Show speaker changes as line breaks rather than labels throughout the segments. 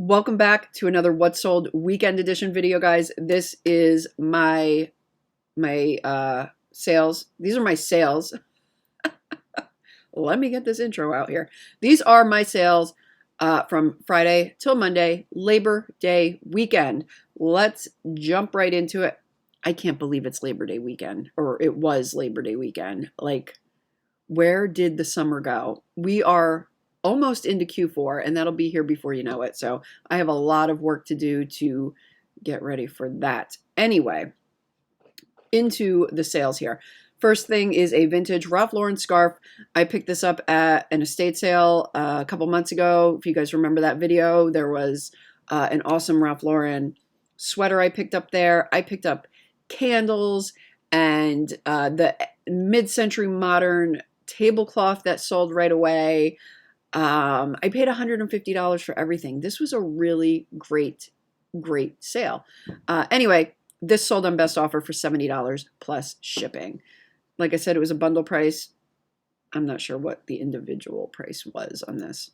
Welcome back to another What Sold Weekend Edition video, guys. This is my sales. These are my sales. Let me get this intro out here. These are my sales from Friday till Monday, Labor Day weekend. Let's jump right into it. I can't believe it's Labor Day weekend, or it was Labor Day weekend. Like, where did the summer go? We are almost into Q4, and that'll be here before you know it. So I have a lot of work to do to get ready for that. Anyway, into the sales here. First thing is a vintage Ralph Lauren scarf. I picked this up at an estate sale a couple months ago. If you guys remember that video, there was an awesome Ralph Lauren sweater I picked up there. I picked up candles and the mid-century modern tablecloth that sold right away. I paid $150 for everything. This was a really great sale. Anyway, this sold on best offer for $70 plus shipping. Like I said, it was a bundle price. I'm not sure what the individual price was on this.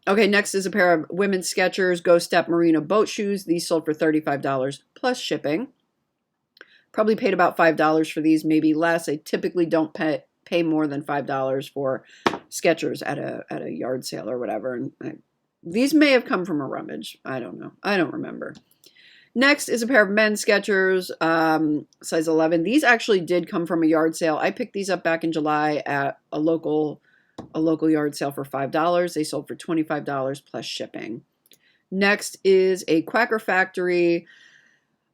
Okay, next is a pair of women's Skechers Go Step Merino boat shoes. These sold for $35 plus shipping. Probably paid about $5 for these, maybe less. I typically don't pay more than $5 for Skechers at a yard sale or whatever. And these may have come from a rummage. I don't know. I don't remember. Next is a pair of men's Skechers, size 11. These actually did come from a yard sale. I picked these up back in July at a local yard sale for $5. They sold for $25 plus shipping. Next is a Quacker Factory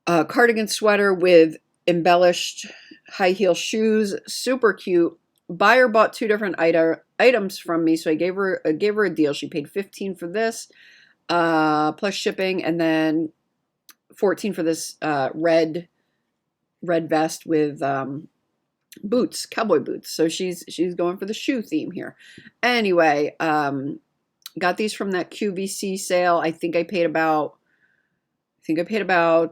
cardigan sweater with embellished high heel shoes. Super cute. Buyer bought two different items from me, so I gave her a deal. She paid $15 for this plus shipping, and then $14 for this red vest with boots, cowboy boots. So she's going for the shoe theme here. Anyway, got these from that QVC sale. I think I paid about $5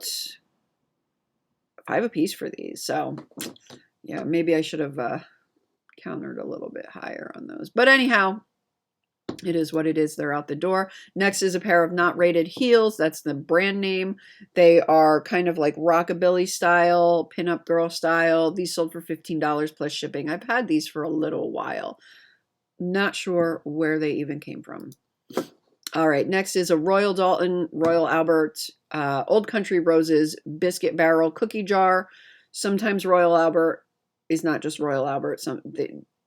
a piece for these. So yeah, maybe I should have countered a little bit higher on those. But anyhow, it is what it is. They're out the door. Next is a pair of not rated heels. That's the brand name. They are kind of like rockabilly style, pinup girl style. These sold for $15 plus shipping. I've had these for a little while. Not sure where they even came from. All right, next is a Royal Doulton, Royal Albert, Old Country Roses biscuit barrel cookie jar. Sometimes Royal Albert is not just Royal Albert.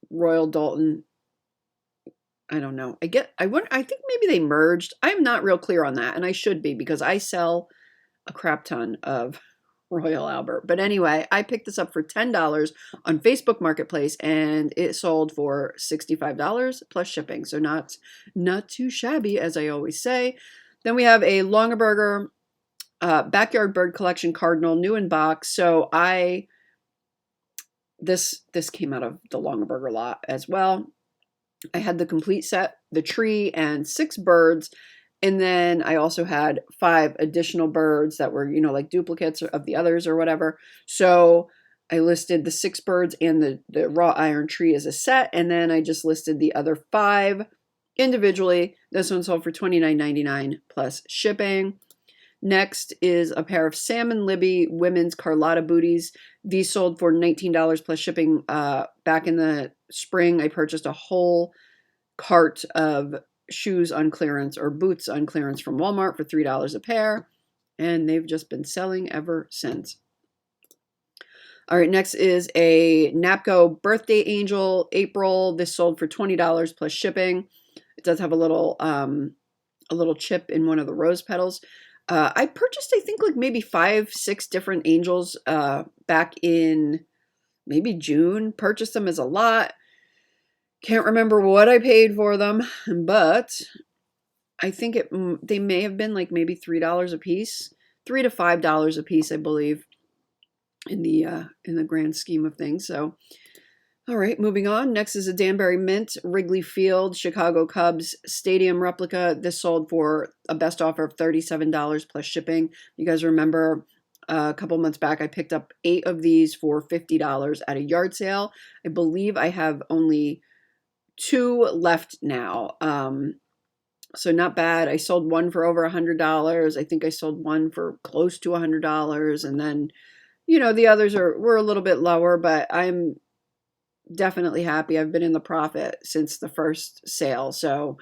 Royal Doulton, I don't know. I think maybe they merged. I'm not real clear on that, and I should be because I sell a crap ton of Royal Albert. But anyway, I picked this up for $10 on Facebook Marketplace, and it sold for $65 plus shipping. So not too shabby, as I always say. Then we have a Longenberger Backyard Bird Collection Cardinal, new in box. So this came out of the Longenberger lot as well. I had the complete set, the tree and 6 birds. And then I also had 5 additional birds that were, like duplicates of the others or whatever. So I listed the 6 birds and the wrought iron tree as a set. And then I just listed the other 5 individually. This one sold for $29.99 plus shipping. Next is a pair of Salmon Libby women's Carlotta booties. These sold for $19 plus shipping. Back in the spring, I purchased a whole cart of shoes on clearance or boots on clearance from Walmart for $3 a pair, and they've just been selling ever since. All right, next is a Napco Birthday Angel April. This sold for $20 plus shipping. It does have a little chip in one of the rose petals. I purchased, I think, like maybe 5-6 different angels back in maybe June. Purchased them as a lot. Can't remember what I paid for them, but I think they may have been like maybe $3 a piece, $3 to $5 a piece, I believe, in the grand scheme of things. So, all right, moving on. Next is a Danbury Mint Wrigley Field Chicago Cubs Stadium replica. This sold for a best offer of $37 plus shipping. You guys remember a couple months back, I picked up 8 of these for $50 at a yard sale. I believe I have only 2 left now. So not bad. I sold one for over $100. I think I sold one for close to $100. And then, the others were a little bit lower, but I'm definitely happy. I've been in the profit since the first sale. So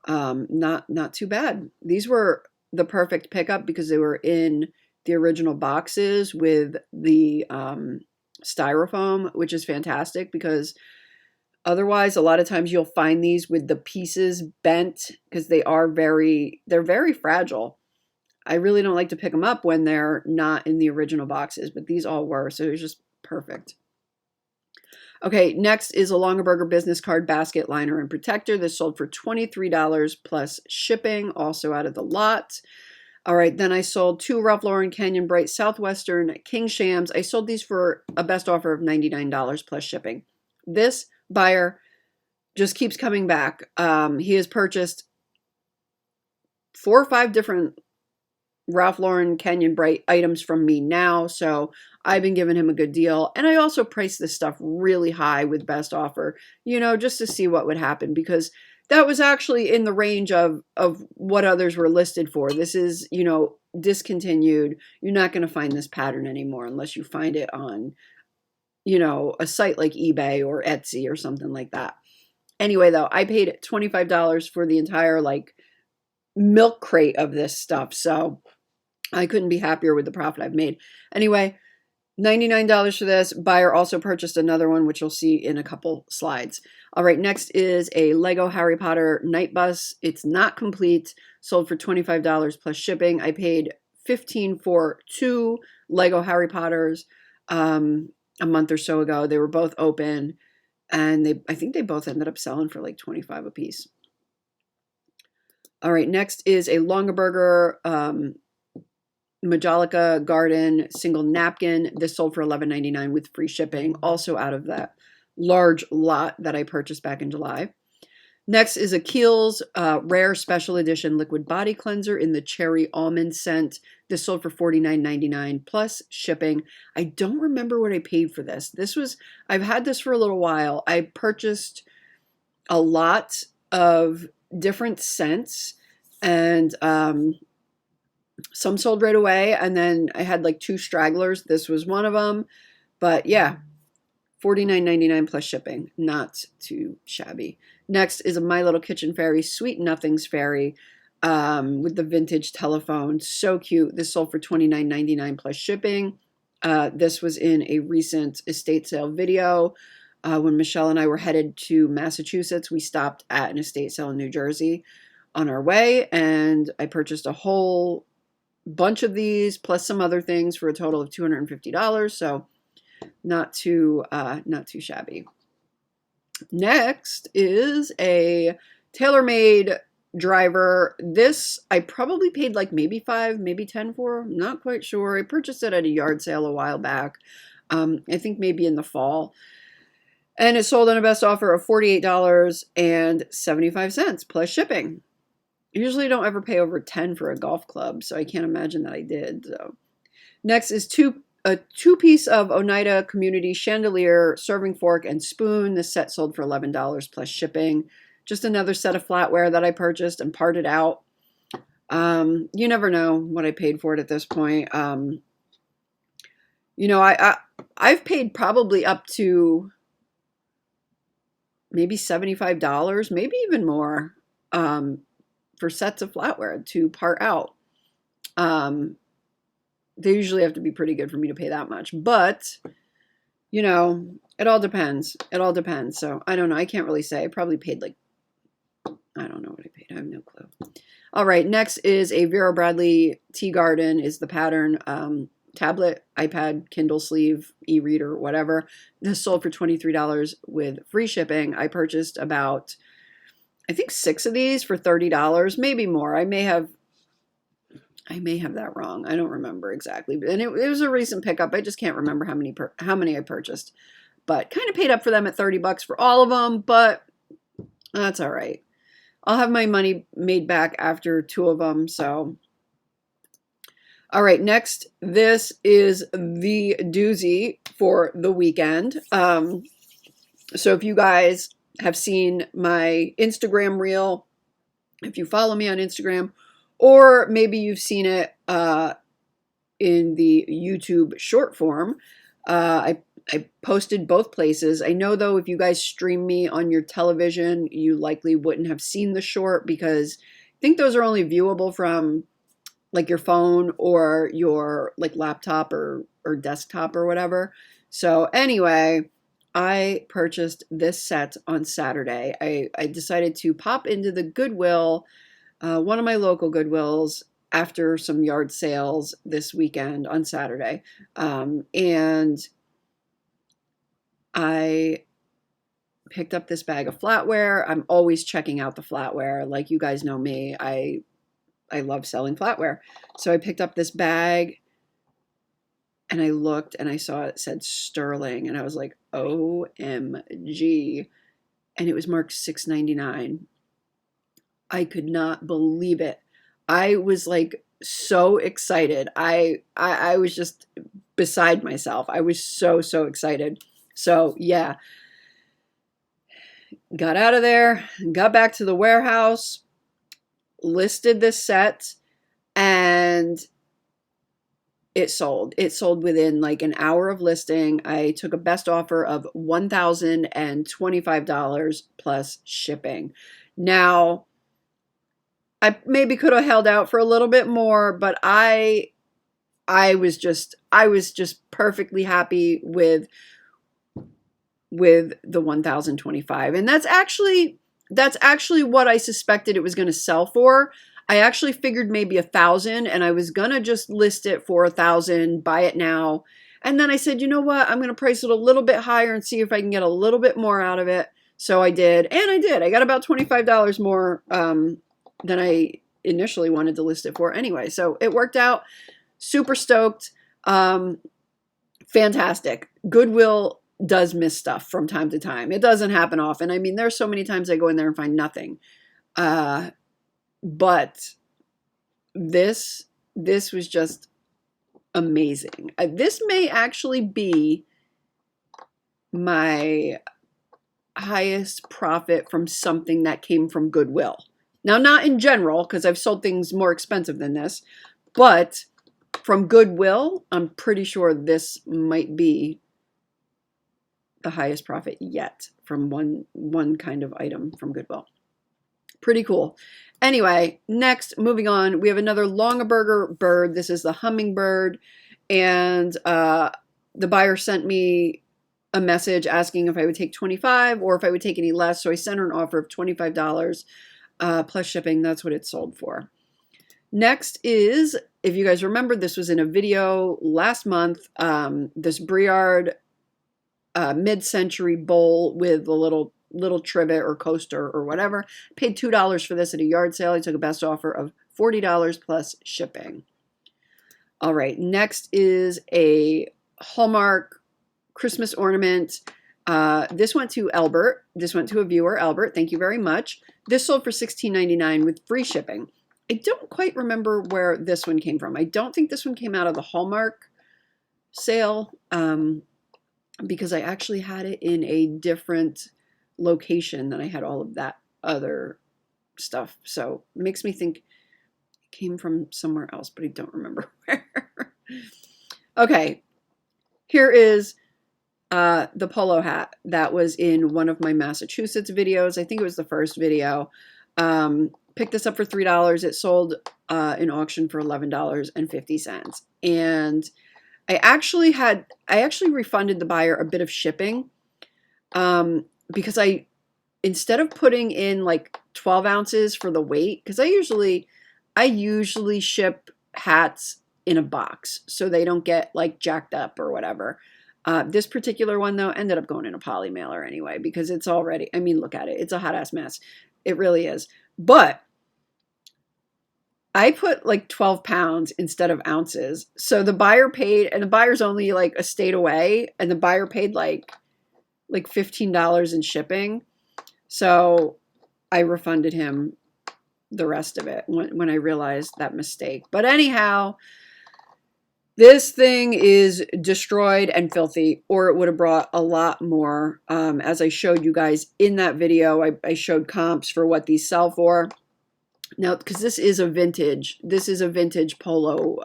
not too bad. These were the perfect pickup because they were in the original boxes with the styrofoam, which is fantastic because otherwise a lot of times you'll find these with the pieces bent because they're very fragile. I really don't like to pick them up when they're not in the original boxes, but these all were, so it was just perfect. Okay, next is a Longenberger business card basket liner and protector. This sold for $23 plus shipping, also out of the lot. All right, then I sold two Ralph Lauren Canyon Bright Southwestern King Shams. I sold these for a best offer of $99 plus shipping. This buyer just keeps coming back. He has purchased 4 or 5 different Ralph Lauren Canyon Bright items from me now, so I've been giving him a good deal. And I also priced this stuff really high with best offer, just to see what would happen, because that was actually in the range of what others were listed for. This is, discontinued. You're not going to find this pattern anymore unless you find it on, a site like eBay or Etsy or something like that. Anyway, though, I paid $25 for the entire, milk crate of this stuff, so I couldn't be happier with the profit I've made. Anyway, $99 for this. Buyer also purchased another one, which you'll see in a couple slides. All right, next is a Lego Harry Potter night bus. It's not complete, sold for $25 plus shipping. I paid $15 for 2 Lego Harry Potters a month or so ago. They were both open, and I think they both ended up selling for like $25 a piece. All right, next is a Longenberger Majolica Garden single napkin. This sold for $11.99 with free shipping, also out of that large lot that I purchased back in July. Next is a Kiehl's Rare Special Edition Liquid Body Cleanser in the Cherry Almond scent. This sold for $49.99 plus shipping. I don't remember what I paid for this. I've had this for a little while. I purchased a lot of different scents, and some sold right away, and then I had like 2 stragglers. This was one of them, but yeah, $49.99 plus shipping. Not too shabby. Next is a My Little Kitchen Fairy Sweet Nothings Fairy with the vintage telephone. So cute. This sold for $29.99 plus shipping. This was in a recent estate sale video. When Michelle and I were headed to Massachusetts, we stopped at an estate sale in New Jersey on our way, and I purchased a whole bunch of these plus some other things for a total of $250. So not too shabby. Next is a TaylorMade driver. This I probably paid like maybe 5, maybe 10 for. I'm not quite sure. I purchased it at a yard sale a while back. I think maybe in the fall. And it sold on a best offer of $48.75 plus shipping. I usually don't ever pay over 10 for a golf club, so I can't imagine that I did. So next is a 2-piece of Onida Community Chandelier serving fork and spoon. This set sold for $11 plus shipping. Just another set of flatware that I purchased and parted out. You never know what I paid for it at this point. I've paid probably up to maybe $75, maybe even more, for sets of flatware to part out. They usually have to be pretty good for me to pay that much, but it all depends. It all depends. So I don't know. I can't really say. I probably paid I don't know what I paid. I have no clue. All right. Next is a Vera Bradley Tea Garden is the pattern. Tablet, iPad, Kindle sleeve, e-reader, whatever. This sold for $23 with free shipping. I purchased about, I think 6 of these for $30, maybe more. I may have that wrong. I don't remember exactly. And it was a recent pickup. I just can't remember how many I purchased. But kind of paid up for them at $30 for all of them, but that's all right. I'll have my money made back after 2 of them, so. All right, next, this is the doozy for the weekend. So if you guys have seen my Instagram reel if you follow me on Instagram, or maybe you've seen it in the YouTube short form. I posted both places. I know, though, if you guys stream me on your television, you likely wouldn't have seen the short, because I think those are only viewable from like your phone or your like laptop or desktop or whatever. So anyway, I purchased this set on Saturday. I decided to pop into the Goodwill, one of my local Goodwills, after some yard sales this weekend on Saturday. And I picked up this bag of flatware. I'm always checking out the flatware. Like, you guys know me. I love selling flatware. So I picked up this bag and I looked and I saw it said sterling, and I was like, OMG. And it was marked $6.99. I could not believe it. I was like so excited. I was just beside myself. I was so excited. So yeah, got out of there, got back to the warehouse, listed this set, and it sold. It sold within like an hour of listing. I took a best offer of $1,025 plus shipping. Now, I maybe could have held out for a little bit more, but I was just perfectly happy with the 1,025. And that's actually what I suspected it was going to sell for. I actually figured maybe 1,000, and I was going to just list it for 1,000, buy it now. And then I said, you know what? I'm going to price it a little bit higher and see if I can get a little bit more out of it. So I did, and I did. I got about $25 more than I initially wanted to list it for anyway. So it worked out. Super stoked. Fantastic. Goodwill does miss stuff from time to time. It doesn't happen often. I mean, there's so many times I go in there and find nothing. But this was just amazing. This may actually be my highest profit from something that came from Goodwill. Now, not in general, because I've sold things more expensive than this, but from Goodwill, I'm pretty sure this might be the highest profit yet from one kind of item from Goodwill. Pretty cool. Anyway, next, moving on, we have another Longenberger bird. This is the Hummingbird, and the buyer sent me a message asking if I would take 25 or if I would take any less. So I sent her an offer of $25 plus shipping. That's what it sold for. Next is, if you guys remember, this was in a video last month, this Briard mid-century bowl with a little trivet or coaster or whatever. Paid $2 for this at a yard sale. I took a best offer of $40 plus shipping. All right, next is a Hallmark Christmas ornament. This went to Albert. This went to a viewer, Albert. Thank you very much. This sold for $16.99 with free shipping. I don't quite remember where this one came from. I don't think this one came out of the Hallmark sale, because I actually had it in a different location than I had all of that other stuff. So it makes me think it came from somewhere else, but I don't remember where. Okay, here is the Polo Hat that was in one of my Massachusetts videos. I think it was the first video. Picked this up for $3. It sold in auction for $11.50. And I actually refunded the buyer a bit of shipping, because instead of putting in like 12 ounces for the weight, because I usually ship hats in a box so they don't get like jacked up or whatever. This particular one, though, ended up going in a poly mailer anyway, because it's already, I mean, look at it. It's a hot ass mess. It really is. But I put like 12 pounds instead of ounces. So the buyer paid, and the buyer's only like a state away, and the buyer paid like $15 in shipping. So I refunded him the rest of it when I realized that mistake. But anyhow, this thing is destroyed and filthy, or it would have brought a lot more. As I showed you guys in that video, I showed comps for what these sell for. Now, because this is a vintage polo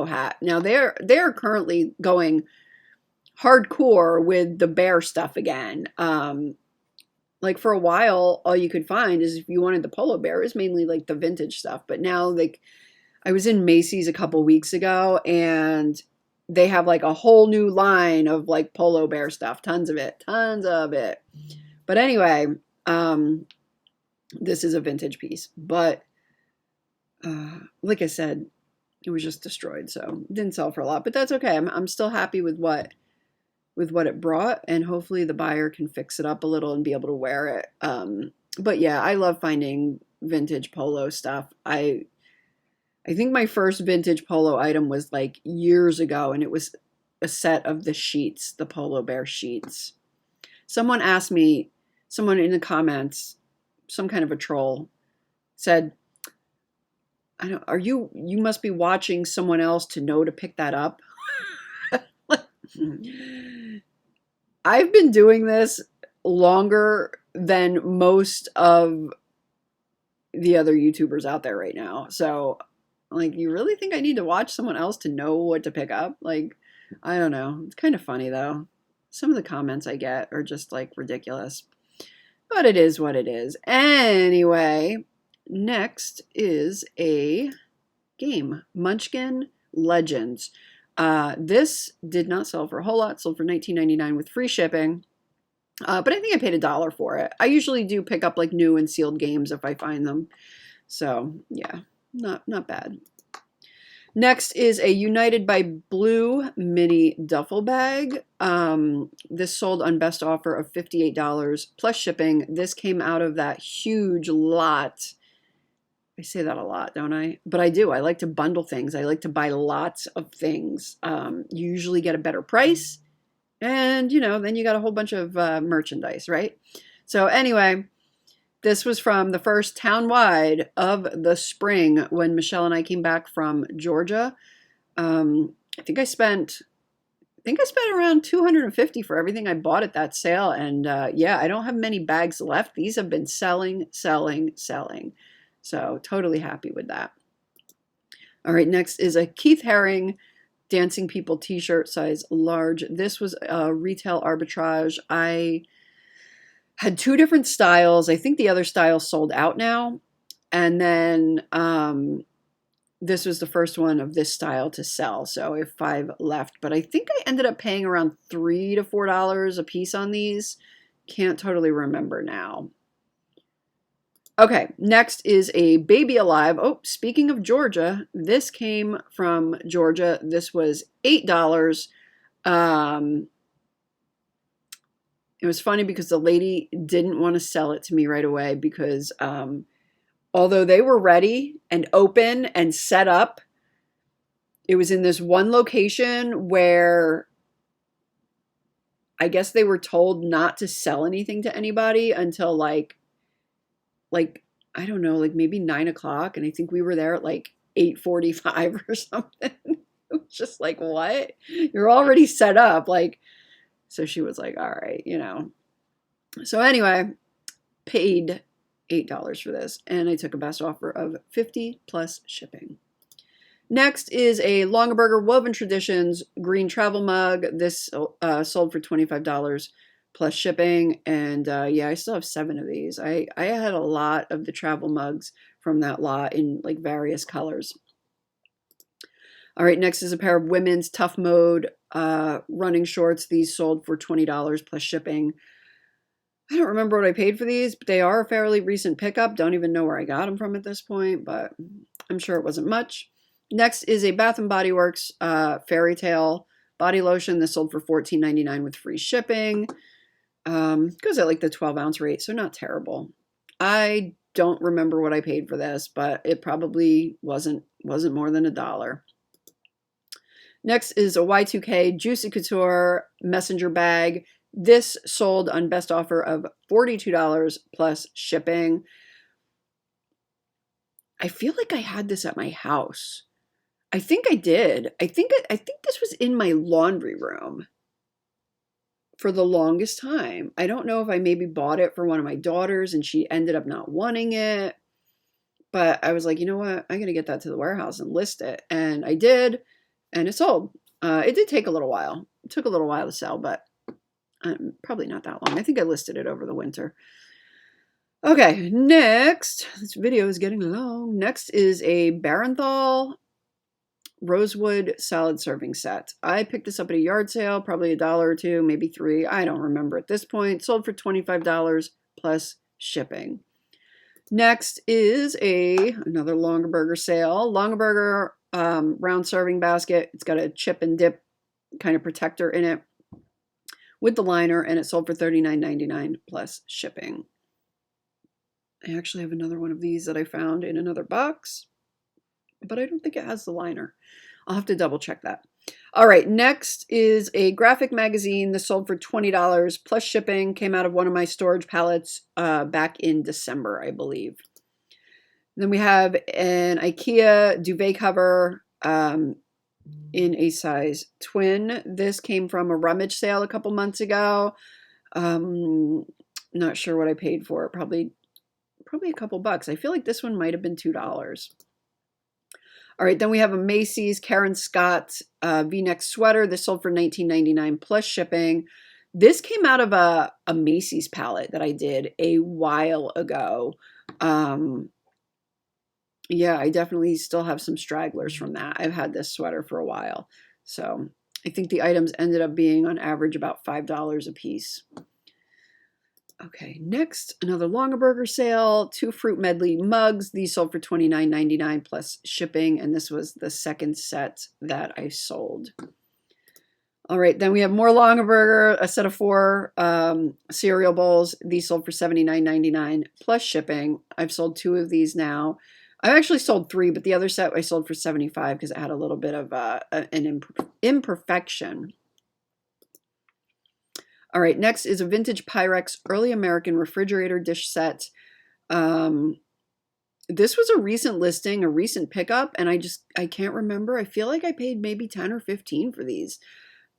hat. Now they're currently going hardcore with the bear stuff again. Like for a while, all you could find is if you wanted the polo bear, it was mainly like the vintage stuff. But now, like, I was in Macys a couple weeks ago, and they have like a whole new line of like polo bear stuff, tons of it, tons of it. But anyway, this is a vintage piece, but like I said, it was just destroyed, so it didn't sell for a lot. But that's okay. I'm still happy with what it brought, and hopefully the buyer can fix it up a little and be able to wear it. But yeah, I love finding vintage polo stuff. I think my first vintage polo item was like years ago, and it was a set of the sheets, the Polo Bear sheets. Someone asked me, someone in the comments, some kind of a troll, said, you must be watching someone else to know to pick that up. I've been doing this longer than most of the other YouTubers out there right now. So, like, you really think I need to watch someone else to know what to pick up? Like, I don't know. It's kind of funny, though. Some of the comments I get are just, like, ridiculous. But it is what it is. Anyway, next is a game. Munchkin Legends. This did not sell for a whole lot. Sold for $19.99 with free shipping. But I think I paid $1 for it. I usually do pick up like new and sealed games if I find them. So yeah, not bad. Next is a United by Blue mini duffel bag. This sold on best offer of $58 plus shipping. This came out of that huge lot. I say that a lot, don't I? But I do. I like to bundle things. I like to buy lots of things. You usually get a better price. And, then you got a whole bunch of merchandise, right? So anyway, this was from the first town-wide of the spring when Michelle and I came back from Georgia. I think I spent around $250 for everything I bought at that sale. And yeah, I don't have many bags left. These have been selling. So totally happy with that. All right, next is a Keith Haring Dancing People t-shirt, size large. This was a retail arbitrage. I had two different styles. I think the other style sold out now. And then this was the first one of this style to sell. So I have 5 left. But I think I ended up paying around $3 to $4 a piece on these. Can't totally remember now. Okay, next is a Baby Alive. Oh, speaking of Georgia, this came from Georgia. This was $8. It was funny because the lady didn't want to sell it to me right away because although they were ready and open and set up, it was in this one location where I guess they were told not to sell anything to anybody until like I don't know, like maybe 9 o'clock. And I think we were there at like 8:45 or something. It was just like, what? You're already set up. Like, so she was like, all right, So anyway, paid $8 for this. And I took a best offer of $50 plus shipping. Next is a Longenberger Woven Traditions green travel mug. This sold for $25 plus shipping. And yeah, I still have 7 of these. I had a lot of the travel mugs from that lot in like various colors. All right, next is a pair of women's Toughmode running shorts. These sold for $20 plus shipping. I don't remember what I paid for these, but they are a fairly recent pickup. Don't even know where I got them from at this point, but I'm sure it wasn't much. Next is a Bath & Body Works Fairy Tale body lotion. This sold for $14.99 with free shipping. Goes at like the 12-ounce rate, so not terrible. I don't remember what I paid for this, but it probably wasn't more than $1. Next is a Y2K Juicy Couture messenger bag. This sold on best offer of $42 plus shipping. I feel like I had this at my house. I think I did. I think this was in my laundry room for the longest time. I don't know if I maybe bought it for one of my daughters and she ended up not wanting it. but I was like, you know what? I'm going to get that to the warehouse and list it. And I did, and it sold. It did take a little while. It took a little while to sell, but probably not that long. I think I listed it over the winter. Okay, next, this video is getting long. Next is a Barenthal Rosewood salad serving set. I picked this up at a yard sale, probably $1 or $2, maybe $3. I don't remember at this point. Sold for $25 plus shipping. Next is another Longenberger sale. Longenberger round serving basket. It's got a chip and dip kind of protector in it with the liner, and it sold for $39.99 plus shipping. I actually have another one of these that I found in another box, but I don't think it has the liner. I'll have to double check that. All right, next is a graphic magazine. This sold for $20 plus shipping. Came out of one of my storage pallets back in December, I believe. Then we have an Ikea duvet cover in a size twin. This came from a rummage sale a couple months ago. Not sure what I paid for it. Probably a couple bucks. I feel like this one might have been $2. All right, then we have a Macys Karen Scott V-neck sweater. This sold for $19.99 plus shipping. This came out of a Macys palette that I did a while ago. Yeah, I definitely still have some stragglers from that. I've had this sweater for a while. So I think the items ended up being on average about $5 a piece. Okay, next, another Longenberger sale, 2 fruit medley mugs. These sold for $29.99 plus shipping, and this was the second set that I sold. All right, then we have more Longenberger, a set of 4 cereal bowls. These sold for $79.99 plus shipping. I've sold 2 of these now. I actually sold 3, but the other set I sold for $75 because it had a little bit of an imperfection. All right, next is a vintage Pyrex early American refrigerator dish set. This was a recent listing, a recent pickup, and I can't remember. I feel like I paid maybe 10 or 15 for these,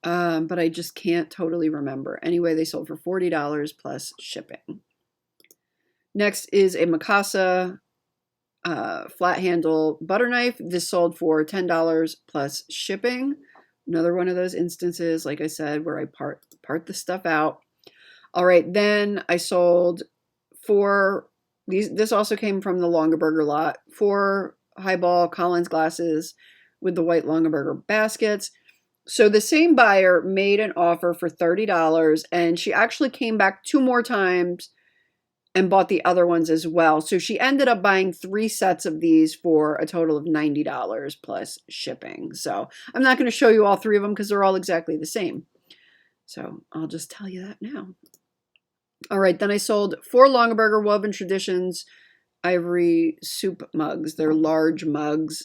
but I just can't totally remember. Anyway, they sold for $40 plus shipping. Next is a Macys flat handle butter knife. This sold for $10 plus shipping. Another one of those instances, like I said, where I part the stuff out. All right, then I sold 4, this also came from the Longenberger lot, 4 highball Collins glasses with the white Longenberger baskets. So the same buyer made an offer for $30, and she actually came back 2 more times and bought the other ones as well. So she ended up buying 3 sets of these for a total of $90 plus shipping. So I'm not going to show you all 3 of them because they're all exactly the same. So I'll just tell you that now. All right, then I sold 4 Longenberger Woven Traditions ivory soup mugs. They're large mugs.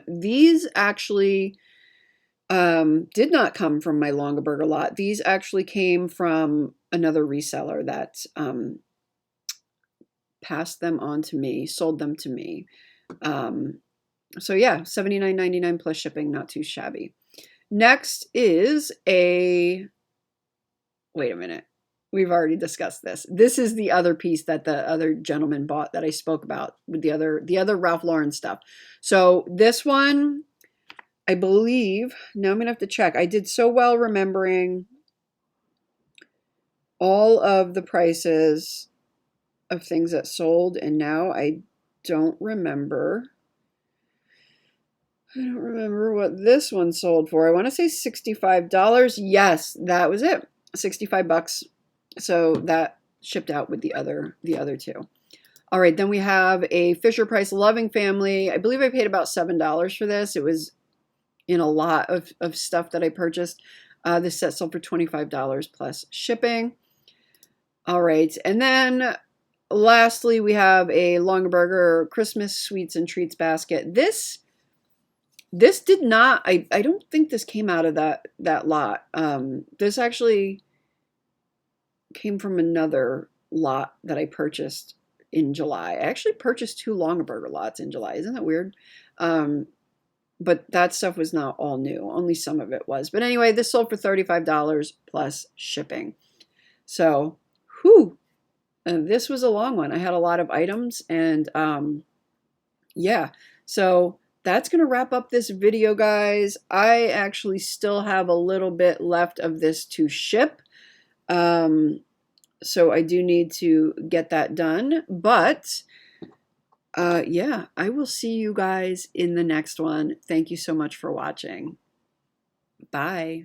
These actually did not come from my Longenberger lot. These actually came from another reseller that passed them on to me, sold them to me. So yeah, $79.99 plus shipping, not too shabby. Next is wait a minute. We've already discussed this. This is the other piece that the other gentleman bought that I spoke about with the other Ralph Lauren stuff. So this one, I believe, now I'm gonna have to check. I did so well remembering all of the prices of things that sold, and now I don't remember. I don't remember what this one sold for. I want to say $65. Yes, that was it. $65. So that shipped out with the other 2. All right, then we have a Fisher-Price Loving Family. I believe I paid about $7 for this. It was in a lot of stuff that I purchased. This set sold for $25 plus shipping. All right, and then lastly, we have a Longenberger Christmas Sweets and Treats basket. This did not, I don't think this came out of that lot. This actually came from another lot that I purchased in July. I actually purchased 2 Longenberger lots in July. Isn't that weird? But that stuff was not all new. Only some of it was. But anyway, this sold for $35 plus shipping. So, whew. This was a long one. I had a lot of items, and yeah, so that's going to wrap up this video, guys. I actually still have a little bit left of this to ship. So I do need to get that done. But yeah, I will see you guys in the next one. Thank you so much for watching. Bye.